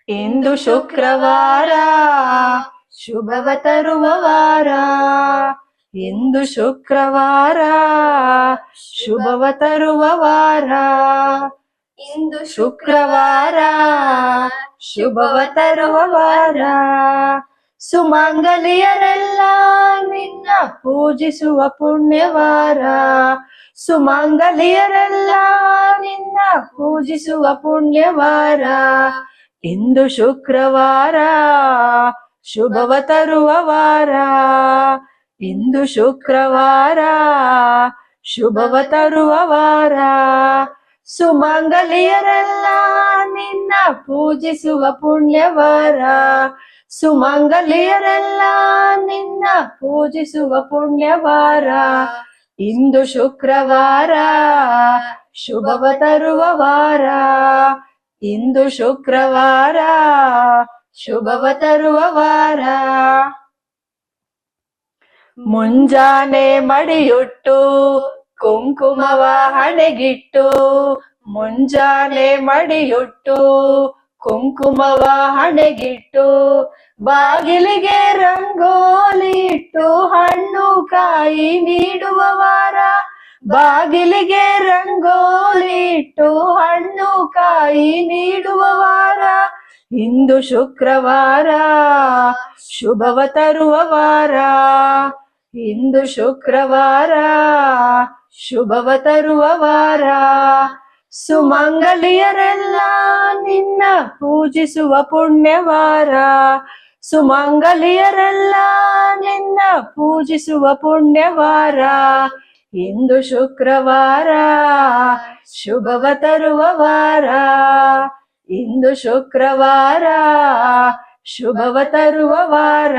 ಇಂದು ಶುಕ್ರವಾರ ಶುಭವ ತರುವ ವಾರ. ಇಂದು ಶುಕ್ರವಾರ ಶುಭವ ತರುವ ವಾರ. ಇಂದು ಶುಕ್ರವಾರ ಶುಭವ ತರುವ ವಾರ. ಸುಮಂಗಲಿಯರೆಲ್ಲ ನಿನ್ನ ಪೂಜಿಸುವ ಪುಣ್ಯವಾರ. ಸುಮಂಗಲಿಯರೆಲ್ಲ ನಿನ್ನ ಪೂಜಿಸುವ ಪುಣ್ಯವಾರ. ಇಂದು ಶುಕ್ರವಾರ ಶುಭವ ತರುವ ವಾರ. ಇಂದು ಶುಕ್ರವಾರ ಶುಭವ ತರುವ ವಾರ. ಸುಮಂಗಲಿಯರೆಲ್ಲ ನಿನ್ನ ಪೂಜಿಸುವ ಪುಣ್ಯವಾರ. ಸುಮಂಗಲಿಯರೆಲ್ಲ ನಿನ್ನ ಪೂಜಿಸುವ ಪುಣ್ಯವಾರ. ಇಂದು ಶುಕ್ರವಾರ ಶುಭವ ತರುವ ವಾರ. ಇಂದು ಶುಕ್ರವಾರ ಶುಭವ ತರುವ ವಾರ. ಮುಂಜಾನೆ ಮಡಿಯುಟ್ಟು ಕುಂಕುಮವ ಹಣೆಗಿಟ್ಟು. ಮುಂಜಾನೆ ಮಡಿಯುಟ್ಟು ಕುಂಕುಮವ ಹಣೆಗಿಟ್ಟು. ಬಾಗಿಲಿಗೆ ರಂಗೋಲಿ ಇಟ್ಟು ಹಣ್ಣು ಕಾಯಿ ನೀಡುವ ವಾರ. ಬಾಗಿಲಿಗೆ ರಂಗೋಲಿ ಇಟ್ಟು ಹಣ್ಣು ಕಾಯಿ ನೀಡುವ ವಾರ. ಇಂದು ಶುಕ್ರವಾರ ಶುಭವ ತರುವ ವಾರ. ಇಂದು ಶುಕ್ರವಾರ ಶುಭವ ತರುವ ವಾರ. ಸುಮಂಗಲಿಯರೆಲ್ಲ ನಿನ್ನ ಪೂಜಿಸುವ ಪುಣ್ಯವಾರ. ಸುಮಂಗಲಿಯರೆಲ್ಲ ನಿನ್ನ ಪೂಜಿಸುವ ಪುಣ್ಯವಾರ. ಇಂದು ಶುಕ್ರವಾರ ಶುಭವ ತರುವ ವಾರ. ಇಂದು ಶುಕ್ರವಾರ ಶುಭವ ತರುವ ವಾರ.